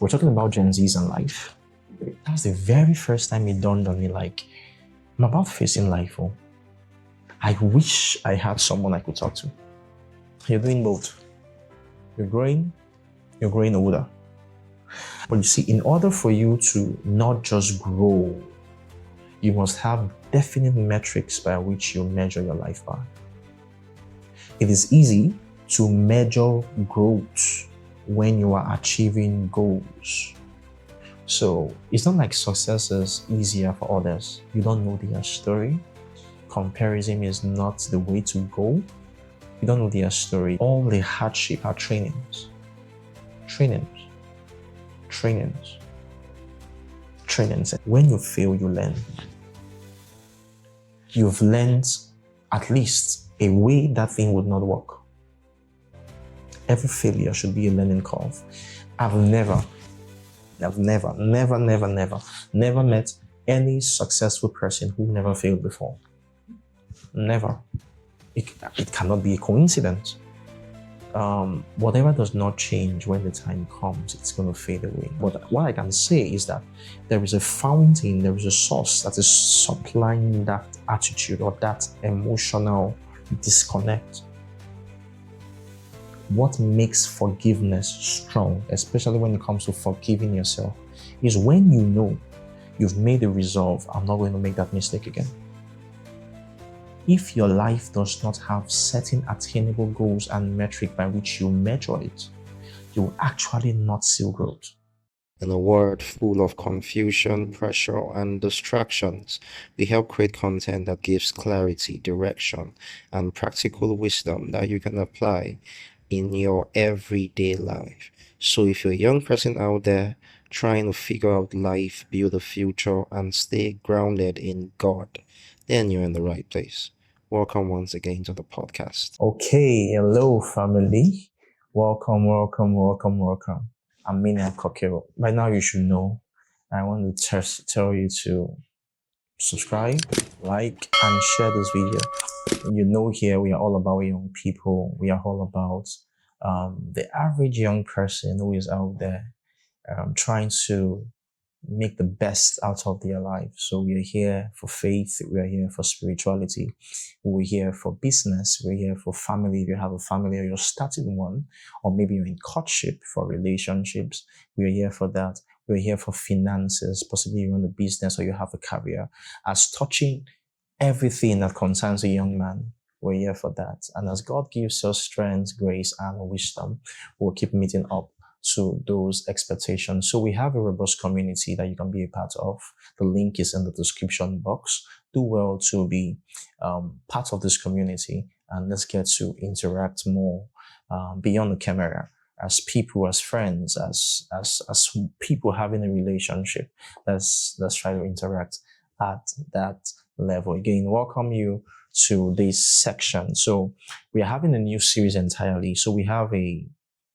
we're talking about Gen Zs and life. That's the very first time it dawned on me, like, I'm about facing life. Oh, I wish I had someone I could talk to. You're doing both. You're growing older. But you see, in order for you to not just grow, you must have definite metrics by which you measure your life by. It is easy to measure growth when you are achieving goals. So it's not like success is easier for others. You don't know their story. Comparison is not the way to go. You don't know their story. All the hardship are trainings. When you fail, you learn. You've learned at least a way that thing would not work. Every failure should be a learning curve. I've never met any successful person who never failed before. Never. It cannot be a coincidence. Whatever does not change when the time comes, it's going to fade away. But what I can say is that there is a fountain, there is a source that is supplying that attitude or that emotional disconnect. What makes forgiveness strong, especially when it comes to forgiving yourself, is when you know you've made a resolve, I'm not going to make that mistake again. If your life does not have certain attainable goals and metric by which you measure it, you will actually not see growth. In a world full of confusion, pressure, and distractions, we help create content that gives clarity, direction, and practical wisdom that you can apply in your everyday life. So if you're a young person out there trying to figure out life, build a future, and stay grounded in God, then you're in the right place. Welcome once again to the podcast. Okay, hello family. Welcome. I'm Mina Kokero. By now you should know. I want to tell you to subscribe, like, and share this video. You know, here we are all about young people. We are all about the average young person who is out there trying to make the best out of their life. So we are here for faith, we are here for spirituality, we're here for business, we're here for family. If you have a family or you're starting one, or maybe you're in courtship, for relationships, we're here for that. We're here for finances, possibly you run a business or you have a career. As touching everything that concerns a young man, we're here for that. And as God gives us strength, grace, and wisdom, we'll keep meeting up to those expectations. So we have a robust community that you can be a part of. The link is in the description box. Do well to be part of this community, and let's get to interact more beyond the camera, as people, as friends, as people having a relationship. Let's try to interact at that level. Again, welcome you to this section. So we are having a new series entirely. So we have a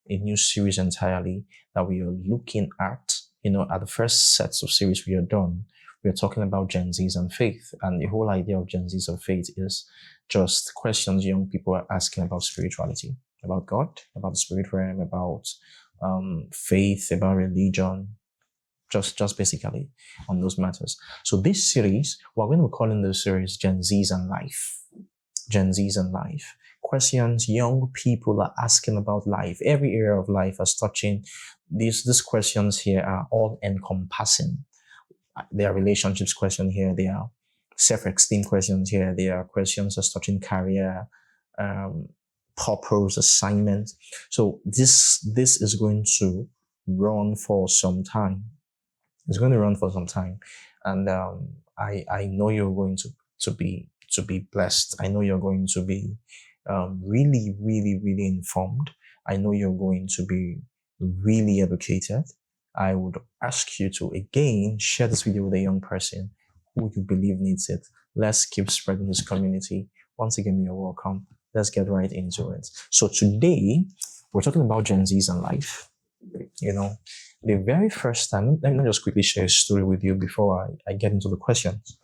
new series entirely that we are looking at. At the first sets of series we are done, we are talking about Gen Zs and faith. And the whole idea of Gen Zs and faith is just questions young people are asking about spirituality, about God, about the spirit realm, about faith, about religion, just basically on those matters. So this series, we're going to be calling this series Gen Zs and Life. Gen Zs and Life. Questions young people are asking about life. Every area of life is touching. These questions here are all encompassing. There are relationships questions here. There are self-esteem questions here. There are questions that's touching career, purpose, assignment. So this is going to run for some time. It's going to run for some time, and I know you're going to be blessed. I know you're going to be really, really, really informed. I know you're going to be really educated. I would ask you to, again, share this video with a young person who you believe needs it. Let's keep spreading this community. Once again, you're welcome. Let's get right into it. So today, we're talking about Gen Zs and life. The very first time, let me just quickly share a story with you before I get into the questions.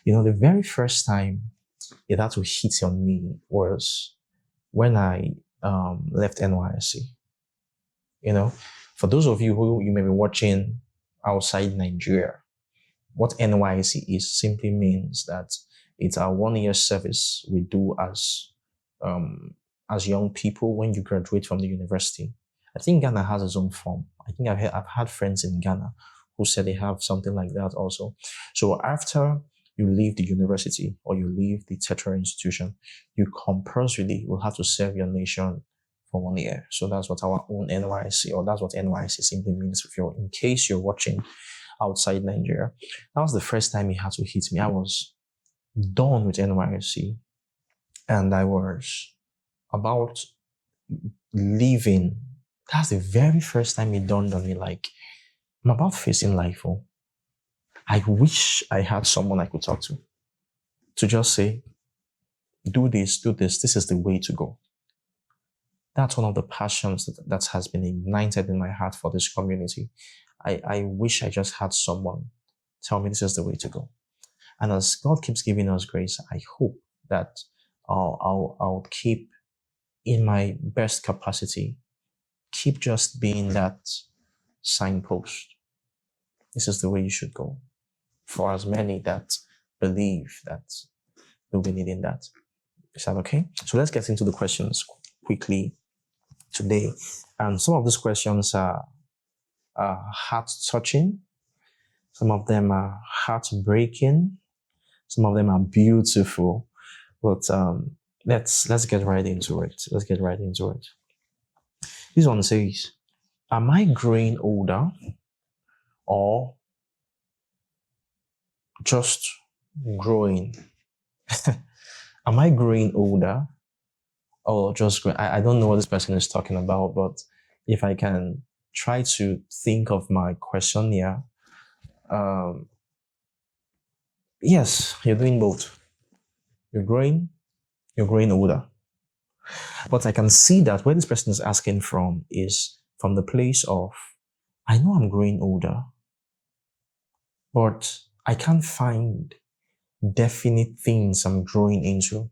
The very first time it had to hit on me was when I left NYSC. For those of you who you may be watching outside Nigeria, what NYC is simply means that it's our 1 year service we do as young people when you graduate from the university. I think Ghana has its own form. I think I've had friends in Ghana who said they have something like that also. So after you leave the university or you leave the tertiary institution, you compulsorily will have to serve your nation for 1 year. So that's what our own NYC, or that's what NYC simply means. In case you're watching outside Nigeria, that was the first time it had to hit me. I was done with NYC and I was about leaving. That's the very first time it dawned on me, like, I'm about facing life. Oh, I wish I had someone I could talk to just say, do this, this is the way to go. That's one of the passions that has been ignited in my heart for this community. I wish I just had someone tell me this is the way to go. And as God keeps giving us grace, I hope that I'll keep, in my best capacity, keep just being that signpost. This is the way you should go. For as many that believe that they'll be needing that. Is that okay? So let's get into the questions quickly today. And some of these questions are heart-touching. Some of them are heartbreaking. Some of them are beautiful. But let's get right into it. This one says, am I growing older or just growing? Am I growing older or just growing? I don't know what this person is talking about, but if I can try to think of my question here, yes, you're doing both. You're growing older. But I can see that where this person is asking from is from the place of, I know I'm growing older, but I can't find definite things I'm growing into.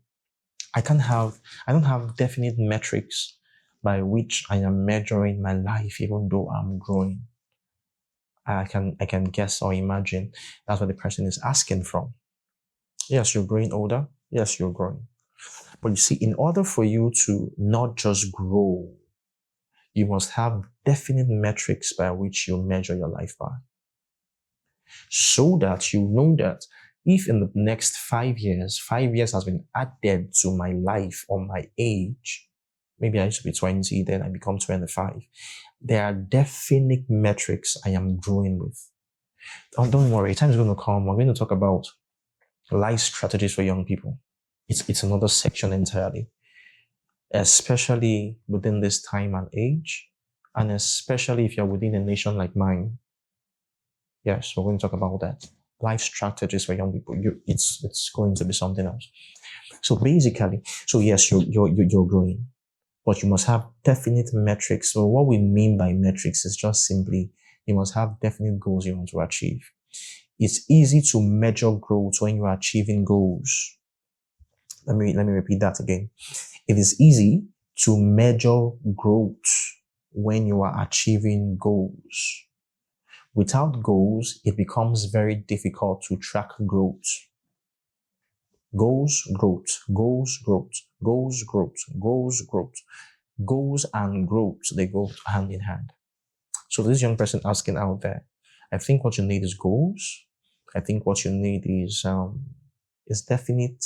I don't have definite metrics by which I am measuring my life, even though I'm growing. I can guess or imagine that's what the person is asking from. Yes, you're growing older. Yes, you're growing. But you see, in order for you to not just grow, you must have definite metrics by which you measure your life by. So that you know that if in the next 5 years has been added to my life or my age, maybe I used to be 20, then I become 25, there are definite metrics I am growing with. Don't worry, time is going to come. We're going to talk about life strategies for young people. It's another section entirely, especially within this time and age, and especially if you're within a nation like mine. Yes, we're going to talk about that. Life strategies for young people. It's going to be something else. So basically, yes, you're growing, but you must have definite metrics. So what we mean by metrics is just simply you must have definite goals you want to achieve. It's easy to measure growth when you are achieving goals. Let me repeat that again. It is easy to measure growth when you are achieving goals. Without goals, it becomes very difficult to track growth. Goals, growth, goals, growth, goals, growth, goals, growth. Goals and growth, they go hand in hand. So this young person asking out there, I think what you need is goals. I think what you need is definite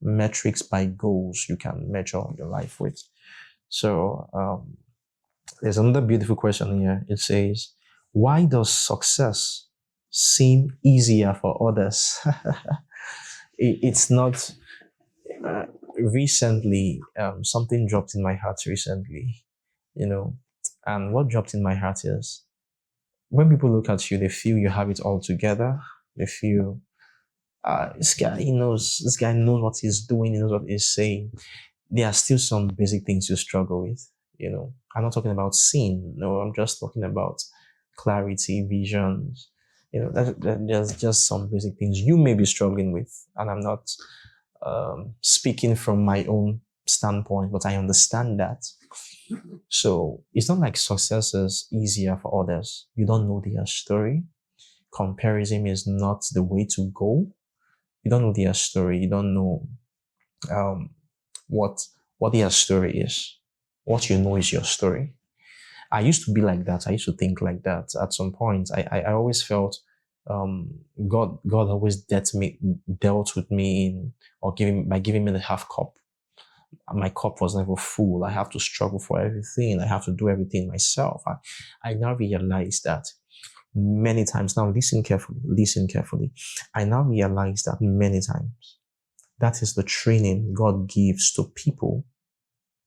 metrics by goals you can measure your life with. So there's another beautiful question here. It says, why does success seem easier for others? It's not. Recently, something dropped in my heart recently, and what dropped in my heart is when people look at you, they feel you have it all together. They feel, this guy knows what he's doing, he knows what he's saying. There are still some basic things you struggle with. I'm not talking about sin. No, I'm just talking about clarity, visions. There's just some basic things you may be struggling with, and I'm not speaking from my own standpoint, but I understand that. So it's not like success is easier for others. You don't know their story. Comparison is not the way to go. You don't know their story. You don't know um, what their story is. What you know is your story. I used to be like that. I used to think like that. At some point, I always felt God always dealt with me by giving me the half cup. My cup was never full. I have to struggle for everything. I have to do everything myself. I now realize that many times. Now listen carefully. I now realize that many times that is the training God gives to people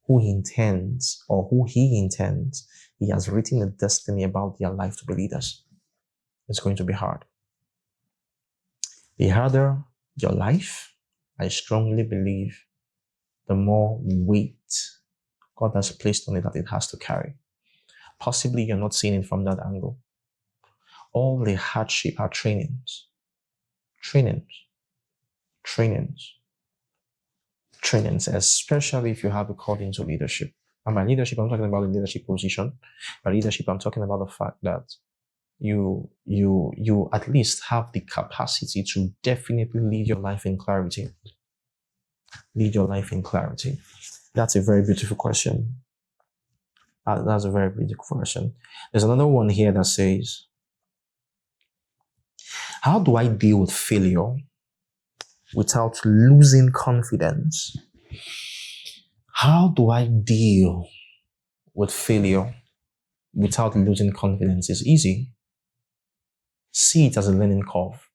who He intends. He has written a destiny about their life to be leaders. It's going to be hard. The harder your life, I strongly believe, the more weight God has placed on it that it has to carry. Possibly you're not seeing it from that angle. All the hardship are trainings, especially if you have a calling to leadership. And by leadership, I'm talking about the leadership position. By leadership, I'm talking about the fact that you at least have the capacity to definitely lead your life in clarity. Lead your life in clarity. That's a very beautiful question. That's a very beautiful question. There's another one here that says, how do I deal with failure without losing confidence? How do I deal with failure without losing confidence? It's easy. See it as a learning curve.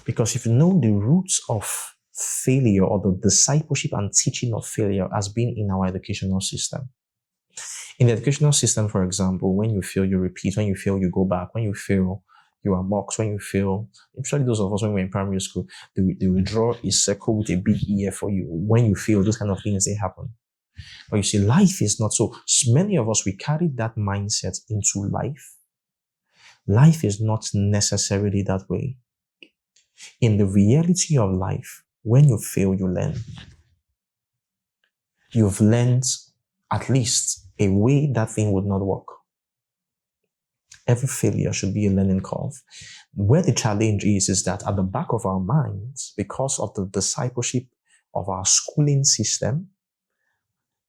Because if you know the roots of failure or the discipleship and teaching of failure has been in our educational system. In the educational system, for example, when you fail, you repeat. When you fail, you go back. When you fail, you are mocked. When you fail, especially those of us when we were in primary school, they will draw a circle with a big ear for you. When you fail, those kind of things, they happen. But you see, life is not so. Many of us, we carry that mindset into life. Life is not necessarily that way. In the reality of life, when you fail, you learn. You've learned at least a way that thing would not work. Every failure should be a learning curve. Where the challenge is that at the back of our minds, because of the discipleship of our schooling system,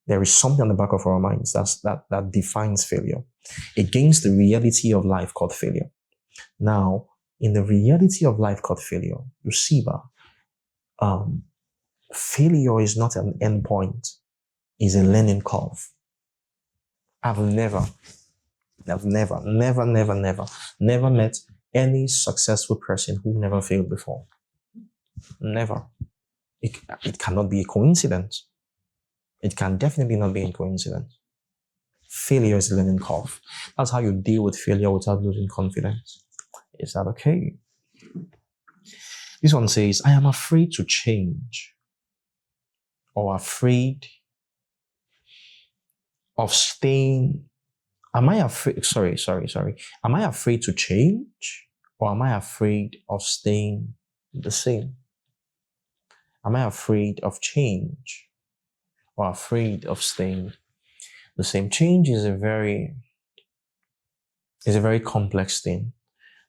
there is something on the back of our minds that defines failure against the reality of life called failure. Now, in the reality of life called failure, you see, failure is not an endpoint, it's a learning curve. I've never met any successful person who never failed before. Never. It cannot be a coincidence. It can definitely not be a coincidence. Failure is a learning curve. That's how you deal with failure without losing confidence. Is that okay? This one says, I am afraid to change or afraid of staying. Am I afraid? Sorry. Am I afraid to change or am I afraid of staying the same? Am I afraid of change or afraid of staying the same? Change is a very complex thing.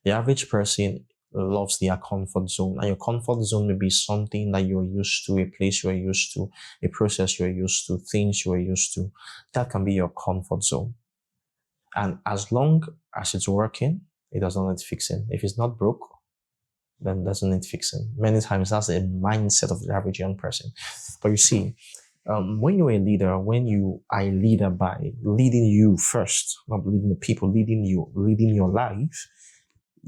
The average person loves their comfort zone, and your comfort zone may be something that you're used to, a place you're used to, a process you're used to, things you're used to. That can be your comfort zone. And as long as it's working, it does not need fixing. If it's not broke, then it doesn't need fixing. Many times that's the mindset of the average young person. But you see, when you're a leader, when you are a leader by leading you first, not leading the people, leading your life,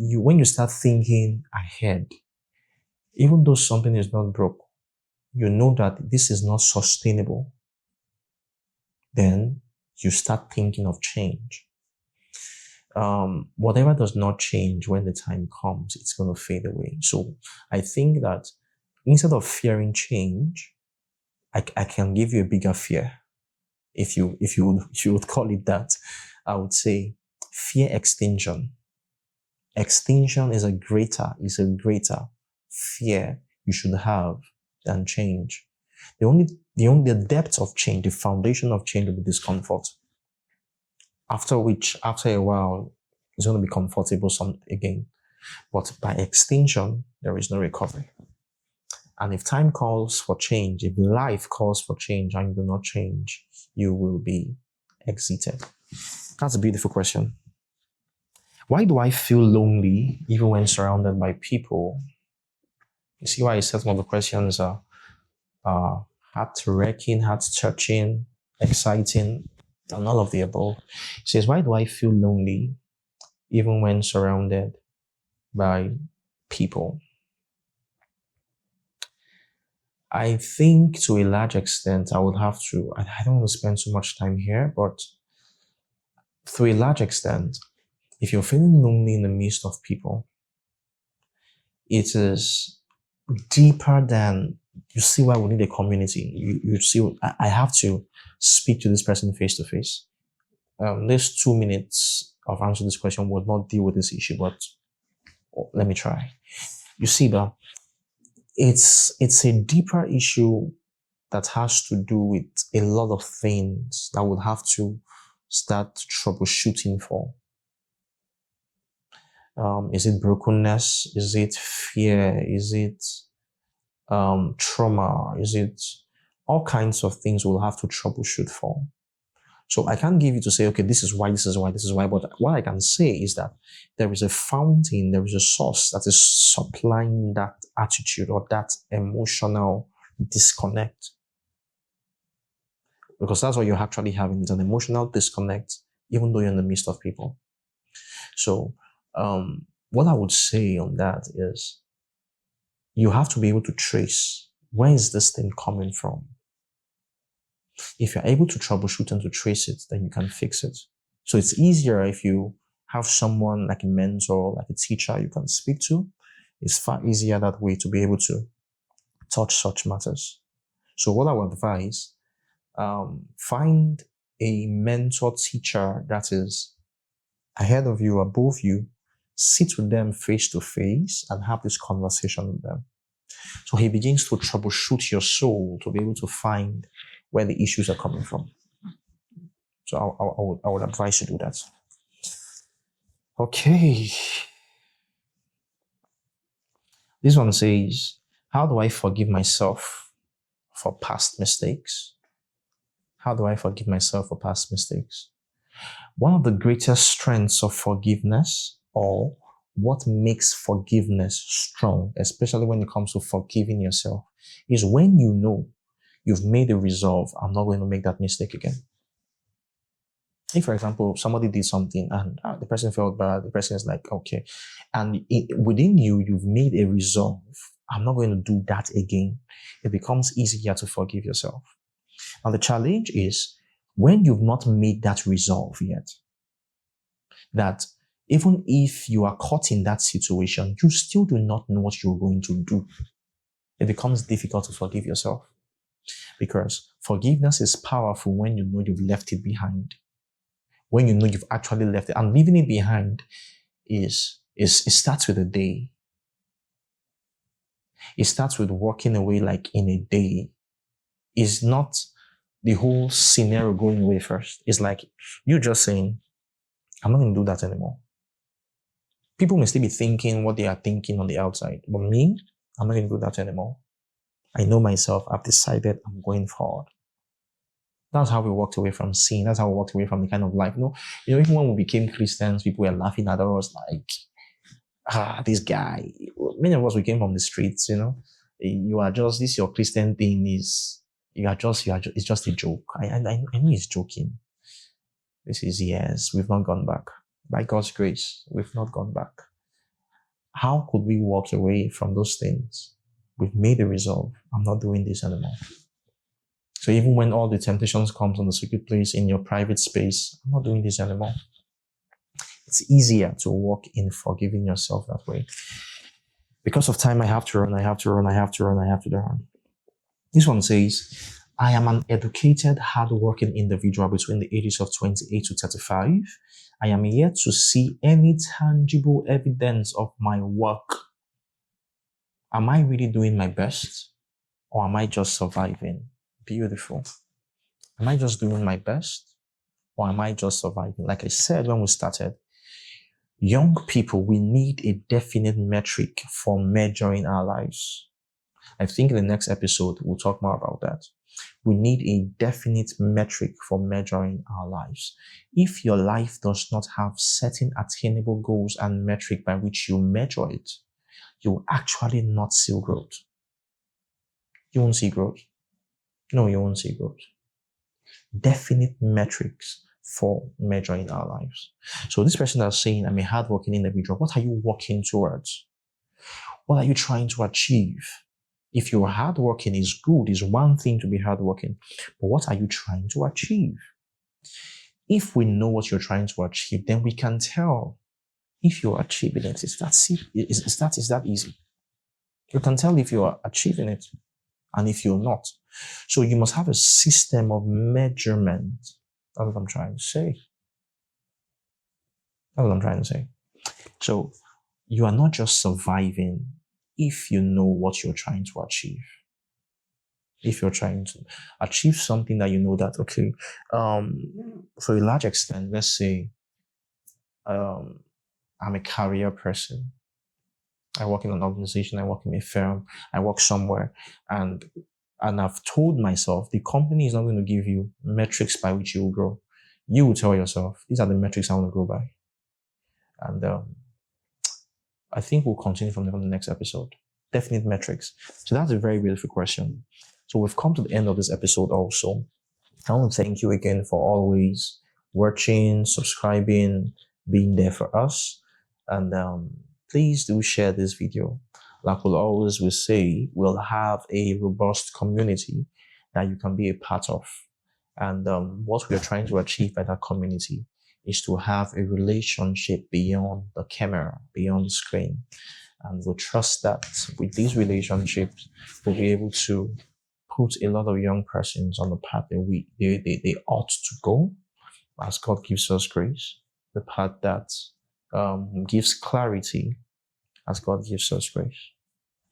when you start thinking ahead, even though something is not broke, you know that this is not sustainable, then you start thinking of change. Whatever does not change when the time comes, it's going to fade away. So I think that instead of fearing change, I can give you a bigger fear. If you would call it that, I would say fear extinction. Extinction is a greater fear you should have than change. The depth of change, the foundation of change will be discomfort. After a while, it's going to be comfortable again. But by extinction, there is no recovery. And if time calls for change, if life calls for change and you do not change, you will be exited. That's a beautiful question. Why do I feel lonely even when surrounded by people? You see why I said some of the questions are heart-wrecking, heart-touching, exciting, and all of the above. It says, why do I feel lonely even when surrounded by people? I think to a large extent, I don't want to spend so much time here, but to a large extent, if you're feeling lonely in the midst of people, it is deeper than, you see why we need a community. You see, I have to speak to this person face to face. This 2 minutes of answering this question would not deal with this issue, but let me try. You see, but it's a deeper issue that has to do with a lot of things that we'll have to start troubleshooting for. Is it brokenness? Is it fear? Is it trauma? Is it all kinds of things we'll have to troubleshoot for? So I can't give you to say, okay, this is why, but what I can say is that there is a fountain, there is a source that is supplying that attitude or that emotional disconnect. Because that's what you're actually having, is an emotional disconnect, even though you're in the midst of people. So what I would say on that is you have to be able to trace, where is this thing coming from? If you're able to troubleshoot and to trace it, then you can fix it. So it's easier if you have someone like a mentor, like a teacher you can speak to. It's far easier that way to be able to touch such matters. So what I would advise, find a mentor teacher that is ahead of you, above you, sit with them face to face and have this conversation with them. So he begins to troubleshoot your soul to be able to find where the issues are coming from. So I would advise you to do that. Okay. This one says, how do I forgive myself for past mistakes? How do I forgive myself for past mistakes? One of the greatest strengths of forgiveness, or what makes forgiveness strong, especially when it comes to forgiving yourself, is when you know you've made a resolve, I'm not going to make that mistake again. If, for example, somebody did something and the person felt bad, the person is like, okay, and within you, you've made a resolve, I'm not going to do that again. It becomes easier to forgive yourself. Now, the challenge is when you've not made that resolve yet, that even if you are caught in that situation, you still do not know what you're going to do. It becomes difficult to forgive yourself, because forgiveness is powerful when you know you've left it behind. When you know you've actually left it, and leaving it behind it starts with a day. It starts with walking away like in a day. It's not the whole scenario going away first. It's like you just saying, I'm not going to do that anymore. People may still be thinking what they are thinking on the outside, but me, I'm not going to do that anymore. I know myself. I've decided I'm going forward. That's how we walked away from sin. That's how we walked away from the kind of life. Even when we became Christians, people were laughing at us like, this guy. Many of us, we came from the streets, You are just, this your Christian thing is, it's just a joke. I know he's joking. This is, yes, we've not gone back. By God's grace, we've not gone back. How could we walk away from those things? We've made a resolve. I'm not doing this anymore. So even when all the temptations comes on the secret place in your private space, I'm not doing this anymore. It's easier to walk in forgiving yourself that way. Because of time, I have to run. This one says, I am an educated, hardworking individual between the ages of 28 to 35. I am yet to see any tangible evidence of my work. Am I really doing my best? Or am I just surviving? Beautiful. Am I just doing my best? Or am I just surviving? Like I said when we started, young people, we need a definite metric for measuring our lives. I think in the next episode, we'll talk more about that. We need a definite metric for measuring our lives. If your life does not have certain attainable goals and metric by which you measure it, you will actually not see growth. You won't see growth. No, you won't see growth. Definite metrics for measuring our lives. So this person that's saying, I'm a hardworking individual, what are you working towards? What are you trying to achieve? If you're hardworking is good, is one thing to be hardworking, but what are you trying to achieve? If we know what you're trying to achieve, then we can tell if you're achieving it. Is that easy? You can tell if you're achieving it and if you're not. So you must have a system of measurement. That's what I'm trying to say. That's what I'm trying to say. So you are not just surviving if you know what you're trying to achieve. If you're trying to achieve something that you know that, okay, for a large extent, let's say I'm a career person. I work in an organization, I work in a firm, I work somewhere, and I've told myself the company is not going to give you metrics by which you will grow. You will tell yourself, these are the metrics I want to grow by. And I think we'll continue from the next episode. Definite metrics. So that's a very beautiful question. So we've come to the end of this episode also. I want to thank you again for always watching, subscribing, being there for us. And please do share this video. Like we'll always will say, we'll have a robust community that you can be a part of. And what we're trying to achieve by that community is to have a relationship beyond the camera, beyond the screen. And we trust that with these relationships, we'll be able to put a lot of young persons on the path that they ought to go, as God gives us grace, the path that gives clarity, as God gives us grace.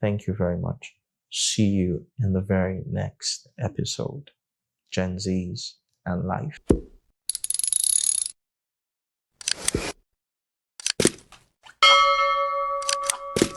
Thank you very much. See you in the very next episode. Gen Zs and Life.